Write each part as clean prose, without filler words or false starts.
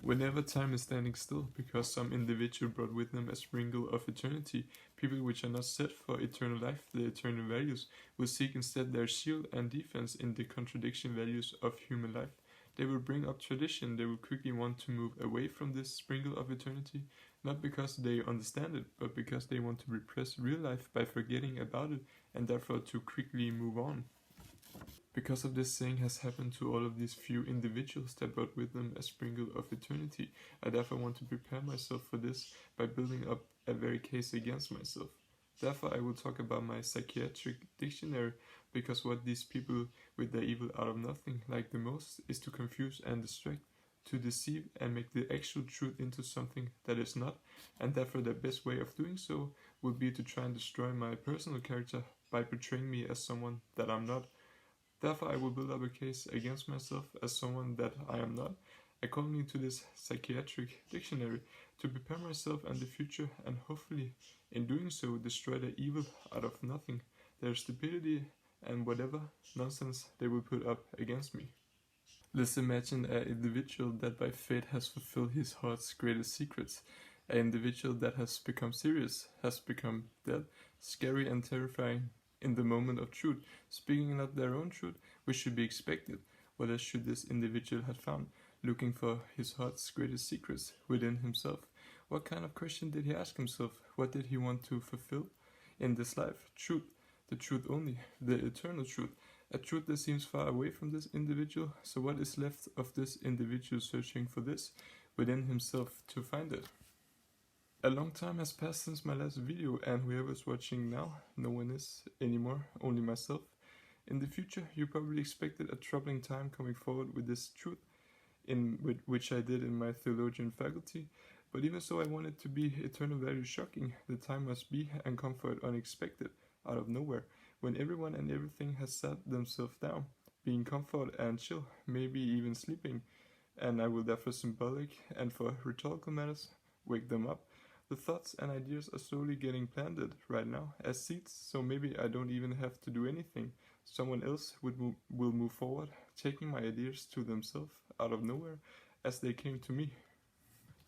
Whenever time is standing still, because some individual brought with them a sprinkle of eternity, people which are not set for eternal life, the eternal values, will seek instead their shield and defense in the contradiction values of human life. They will bring up tradition, they will quickly want to move away from this sprinkle of eternity, not because they understand it, but because they want to repress real life by forgetting about it, and therefore to quickly move on. Because of this saying has happened to all of these few individuals that brought with them a sprinkle of eternity, I therefore want to prepare myself for this by building up a very case against myself. Therefore I will talk about my psychiatric dictionary, because what these people with their evil out of nothing like the most is to confuse and distract, to deceive and make the actual truth into something that is not, and therefore the best way of doing so would be to try and destroy my personal character by portraying me as someone that I'm not. Therefore I will build up a case against myself as someone that I am not, according to this psychiatric dictionary, to prepare myself and the future, and hopefully in doing so destroy the evil out of nothing, their stupidity and whatever nonsense they will put up against me. Let's imagine an individual that by fate has fulfilled his heart's greatest secrets, an individual that has become serious, has become dead, scary and terrifying in the moment of truth, speaking not their own truth, which should be expected. What else should this individual have found, looking for his heart's greatest secrets within himself? What kind of question did he ask himself? What did he want to fulfill in this life? Truth, the truth only, the eternal truth, a truth that seems far away from this individual. So what is left of this individual searching for this within himself to find it? A long time has passed since my last video, and whoever's watching now, no one is anymore, only myself. In the future, you probably expected a troubling time coming forward with this truth, which I did in my theologian faculty, but even so I wanted to be eternal very shocking. The time must be and come forward unexpected, out of nowhere, when everyone and everything has sat themselves down, being comfort and chill, maybe even sleeping, and I will therefore symbolic and for rhetorical matters wake them up. The thoughts and ideas are slowly getting planted right now as seeds, so maybe I don't even have to do anything. Someone else will move forward, taking my ideas to themselves out of nowhere as they came to me.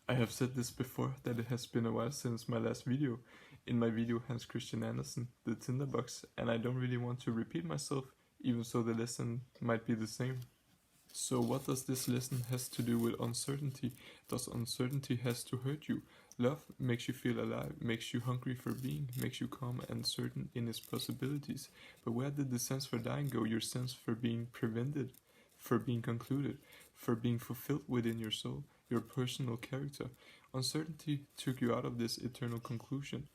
I have said this before, that it has been a while since my last video, in my video Hans Christian Andersen, the Tinderbox, and I don't really want to repeat myself, even so the lesson might be the same. So what does this lesson has to do with uncertainty? Does uncertainty has to hurt you? Love makes you feel alive, makes you hungry for being, makes you calm and certain in its possibilities. But where did the sense for dying go? Your sense for being prevented, for being concluded, for being fulfilled within your soul, your personal character. Uncertainty took you out of this eternal conclusion.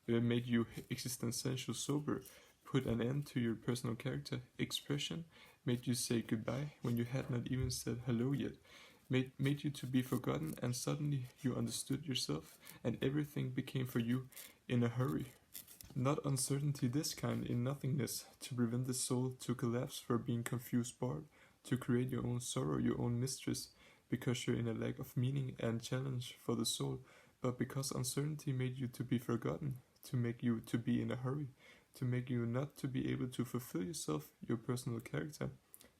It made you existential sober, put an end to your personal character expression, made you say goodbye when you had not even said hello yet, made you to be forgotten, and suddenly you understood yourself and everything became for you in a hurry. Not uncertainty this kind in nothingness, to prevent the soul to collapse for being confused bored, to create your own sorrow, your own mistress, because you're in a lack of meaning and challenge for the soul, but because uncertainty made you to be forgotten, to make you to be in a hurry, to make you not to be able to fulfill yourself, your personal character,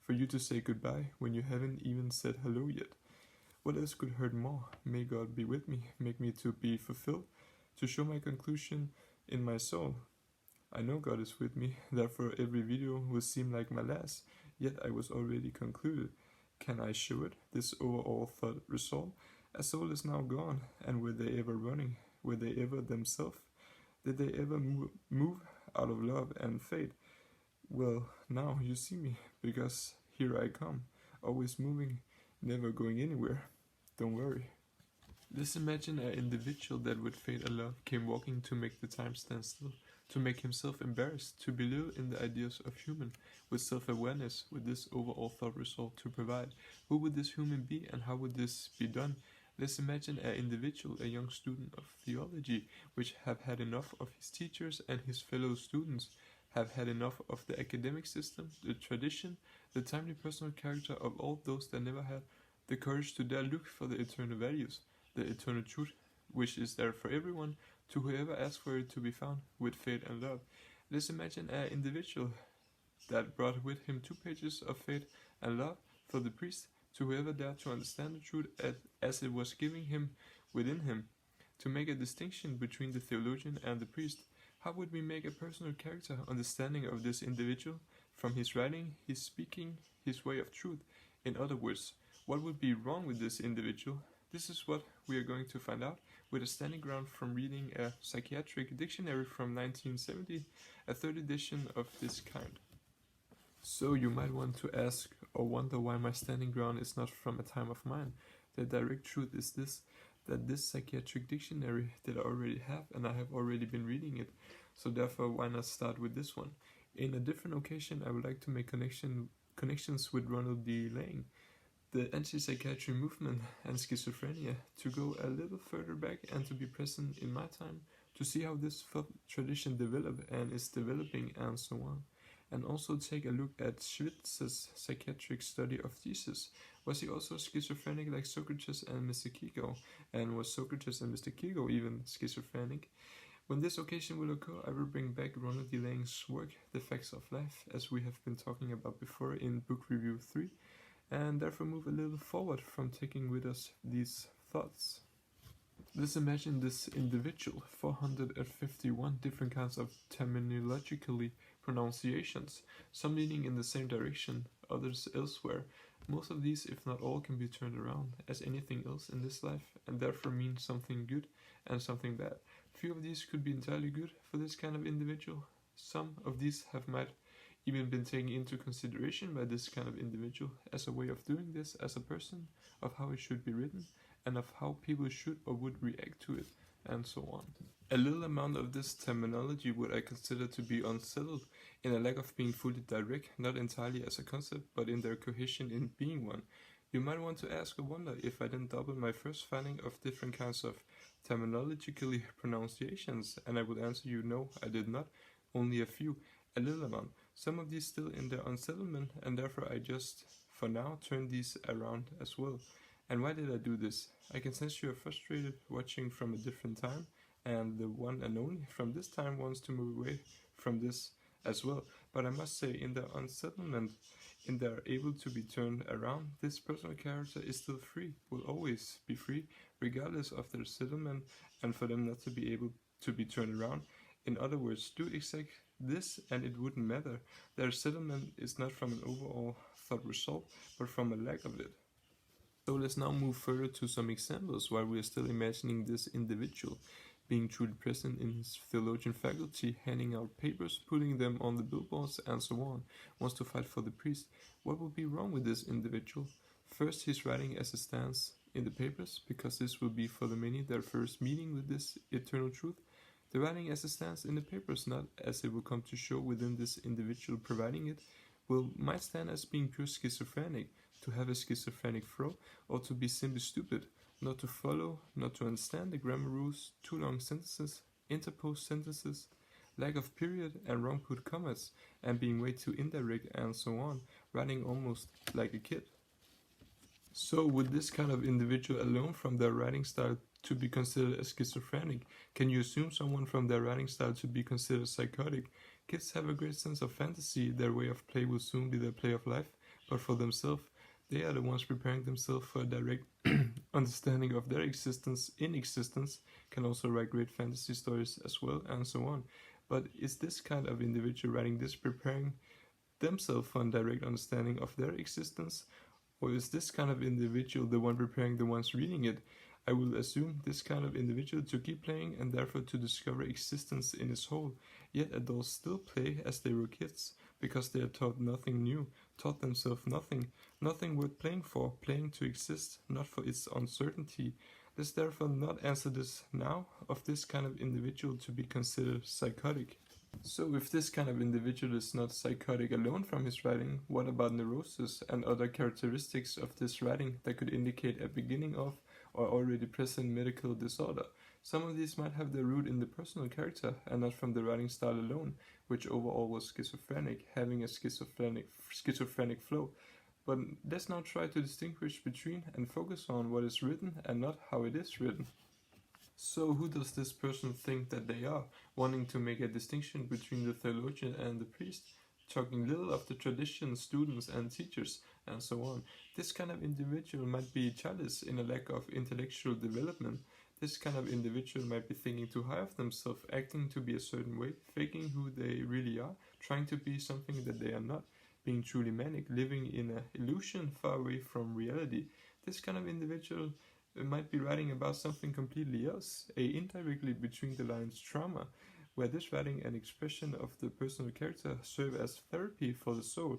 for you to say goodbye when you haven't even said hello yet. What else could hurt more? May God be with me, make me to be fulfilled, to show my conclusion in my soul. I know God is with me, therefore every video will seem like my last, yet I was already concluded. Can I show it, this overall thought result? A soul is now gone, and were they ever running? Were they ever themselves? Did they ever move out of love and faith? Well, now you see me, because here I come, always moving, never going anywhere. Don't worry. Let's imagine an individual that with faith and love came walking to make the time stand still, to make himself embarrassed, to belittle in the ideas of human, with self-awareness, with this overall thought result to provide. Who would this human be and how would this be done? Let's imagine an individual, a young student of theology, which have had enough of his teachers and his fellow students, have had enough of the academic system, the tradition, the timely personal character of all those that never had the courage to dare look for the eternal values, the eternal truth, which is there for everyone, to whoever asks for it to be found, with faith and love. Let's imagine an individual that brought with him 2 pages of faith and love for the priest to whoever dared to understand the truth as it was giving him within him. To make a distinction between the theologian and the priest, how would we make a personal character understanding of this individual from his writing, his speaking, his way of truth? In other words, what would be wrong with this individual? This is what we are going to find out with a standing ground from reading a psychiatric dictionary from 1970, a third edition of this kind. So you might want to ask or wonder why my standing ground is not from a time of mine. The direct truth is this, that this psychiatric dictionary that I already have, and I have already been reading it, so therefore why not start with this one? In a different occasion I would like to make connections with Ronald D. Lang, the anti-psychiatry movement and schizophrenia, to go a little further back and to be present in my time, to see how this tradition developed and is developing and so on. And also take a look at Schwitz's psychiatric study of Jesus. Was he also schizophrenic like Socrates and Mr. Kigo? And was Socrates and Mr. Kigo even schizophrenic? When this occasion will occur, I will bring back Ronald D. Lang's work, The Facts of Life, as we have been talking about before in Book Review 3, and therefore move a little forward from taking with us these thoughts. Let's imagine this individual, 451 different kinds of terminologically pronunciations, some leaning in the same direction, others elsewhere. Most of these, if not all, can be turned around, as anything else in this life, and therefore mean something good and something bad. Few of these could be entirely good for this kind of individual. Some of these might even been taken into consideration by this kind of individual as a way of doing this as a person, of how it should be written, and of how people should or would react to it, and so on. A little amount of this terminology would I consider to be unsettled, in a lack of being fully direct, not entirely as a concept, but in their cohesion in being one. You might want to ask or wonder if I didn't double my first finding of different kinds of terminologically pronunciations, and I would answer you no, I did not, only a few, a little amount. Some of these still in their unsettlement, and therefore I just, for now, turn these around as well. And why did I do this? I can sense you are frustrated watching from a different time, and the one and only from this time wants to move away from this as well. But I must say, in their unsettlement, in their able to be turned around, this personal character is still free, will always be free, regardless of their settlement, and for them not to be able to be turned around. In other words, do exact this and it wouldn't matter. Their settlement is not from an overall thought result, but from a lack of it. So let's now move further to some examples while we are still imagining this individual being truly present in his theologian faculty, handing out papers, putting them on the billboards, and so on, wants to fight for the priest. What would be wrong with this individual? First, he's writing as it stands in the papers, because this will be for the many their first meeting with this eternal truth. The writing as it stands in the papers, not as it will come to show within this individual providing it, might stand as being pure schizophrenic, to have a schizophrenic flow, or to be simply stupid, not to follow, not to understand the grammar rules, too long sentences, interposed sentences, lack of period and wrong put commas, and being way too indirect and so on, writing almost like a kid. So would this kind of individual alone from their writing style to be considered as schizophrenic? Can you assume someone from their writing style to be considered psychotic? Kids have a great sense of fantasy, their way of play will soon be their play of life, but for themselves, they are the ones preparing themselves for a direct understanding of their existence in existence, can also write great fantasy stories as well, and so on. But is this kind of individual writing this preparing themselves for a direct understanding of their existence? Or is this kind of individual the one preparing the ones reading it? I will assume this kind of individual to keep playing and therefore to discover existence in its whole. Yet adults still play as they were kids, because they are taught nothing new, taught themselves nothing worth playing for, playing to exist, not for its uncertainty. Let's therefore not answer this now, of this kind of individual to be considered psychotic. So if this kind of individual is not psychotic alone from his writing, what about neurosis and other characteristics of this writing that could indicate a beginning of or already present medical disorder? Some of these might have their root in the personal character and not from the writing style alone, which overall was schizophrenic, having a schizophrenic flow. But let's now try to distinguish between and focus on what is written and not how it is written. So who does this person think that they are, wanting to make a distinction between the theologian and the priest? talking little of the traditions, students and teachers, and so on. This kind of individual might be childish in a lack of intellectual development. This kind of individual might be thinking too high of themselves, acting to be a certain way, faking who they really are, trying to be something that they are not, being truly manic, living in an illusion far away from reality. This kind of individual might be writing about something completely else, a indirectly between the lines trauma, where this writing and expression of the personal character serve as therapy for the soul.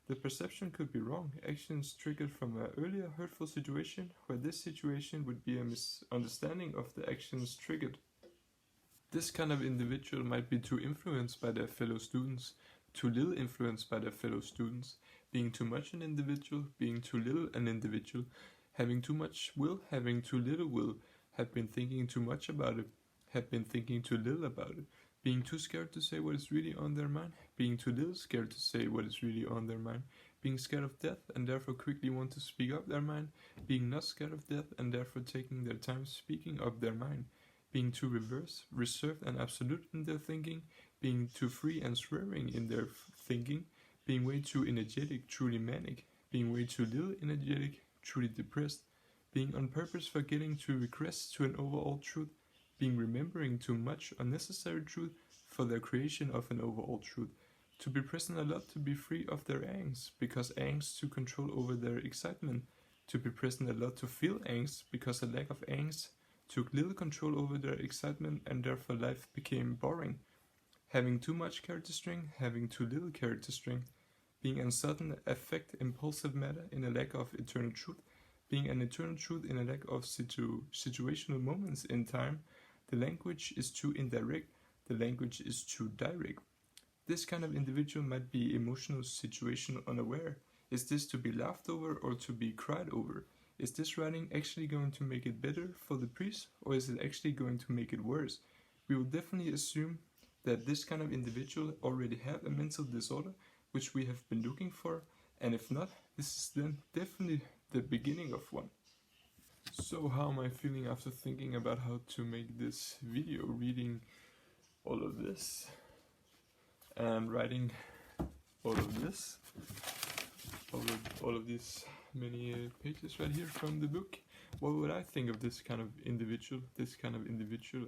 The perception could be wrong, actions triggered from an earlier hurtful situation, where this situation would be a misunderstanding of the actions triggered. This kind of individual might be too influenced by their fellow students, too little influenced by their fellow students, being too much an individual, being too little an individual, having too much will, having too little will, have been thinking too much about it, have been thinking too little about it, being too scared to say what is really on their mind, being too little scared to say what is really on their mind, being scared of death and therefore quickly want to speak up their mind, being not scared of death and therefore taking their time speaking up their mind, being too reserved and absolute in their thinking, being too free and swerving in their thinking, being way too energetic, truly manic, being way too little energetic, truly depressed, being on purpose forgetting to regress to an overall truth, being remembering too much unnecessary truth for their creation of an overall truth, to be present a lot to be free of their angst, because angst to control over their excitement, to be present a lot to feel angst, because a lack of angst took little control over their excitement and therefore life became boring, having too much character strength, having too little character strength, being uncertain affect impulsive matter in a lack of eternal truth, being an eternal truth in a lack of situational moments in time. The language is too indirect, the language is too direct. This kind of individual might be emotional situation unaware. Is this to be laughed over or to be cried over? Is this writing actually going to make it better for the priest, or is it actually going to make it worse? We will definitely assume that this kind of individual already have a mental disorder, which we have been looking for, and if not, this is then definitely the beginning of one. So how am I feeling after thinking about how to make this video, reading all of this and writing all of this, all of these many pages right here from the book? What would I think of this kind of individual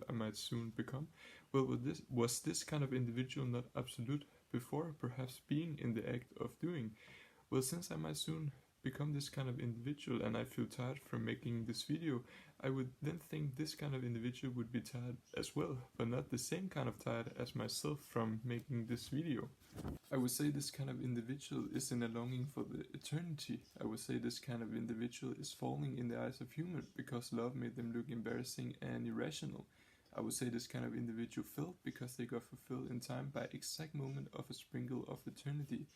I might soon become? Well, was this kind of individual not absolute before, perhaps being in the act of doing? Well, since I might soon become this kind of individual and I feel tired from making this video, I would then think this kind of individual would be tired as well, but not the same kind of tired as myself from making this video. I would say this kind of individual is in a longing for the eternity. I would say this kind of individual is falling in the eyes of human because love made them look embarrassing and irrational. I would say this kind of individual felt because they got fulfilled in time by exact moment of a sprinkle of eternity.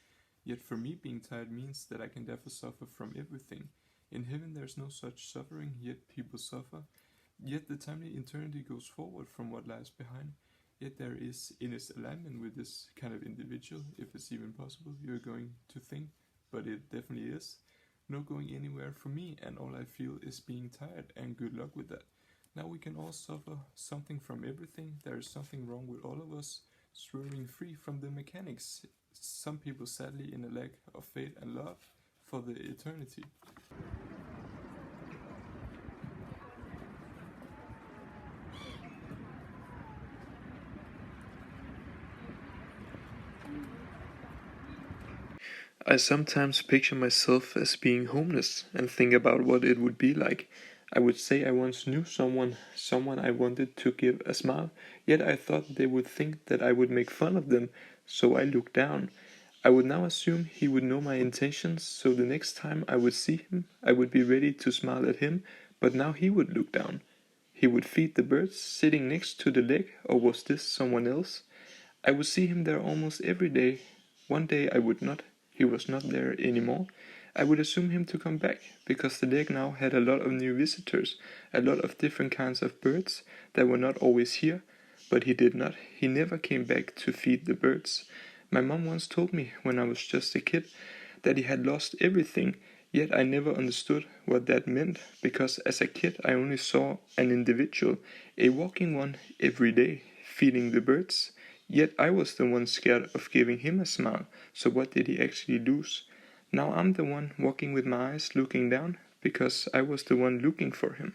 Yet for me, being tired means that I can therefore suffer from everything. In heaven there is no such suffering, yet people suffer. Yet the timely eternity goes forward from what lies behind. Yet there is in its alignment with this kind of individual, if it's even possible, you're going to think, but it definitely is. No going anywhere for me, and all I feel is being tired, and good luck with that. Now we can all suffer something from everything. There is something wrong with all of us, swerving free from the mechanics. Some people sadly in a lack of faith and love for the eternity. I sometimes picture myself as being homeless and think about what it would be like. I would say I once knew someone I wanted to give a smile, yet I thought they would think that I would make fun of them, so I looked down. I would now assume he would know my intentions, so the next time I would see him, I would be ready to smile at him, but now he would look down. He would feed the birds sitting next to the lake, or was this someone else? I would see him there almost every day. One day I would not. He was not there anymore. I would assume him to come back, because the lake now had a lot of new visitors, a lot of different kinds of birds that were not always here, but he did not. He never came back to feed the birds. My mom once told me, when I was just a kid, that he had lost everything, yet I never understood what that meant, because as a kid I only saw an individual, a walking one, every day, feeding the birds. Yet I was the one scared of giving him a smile, so what did he actually lose? Now I'm the one walking with my eyes looking down, because I was the one looking for him.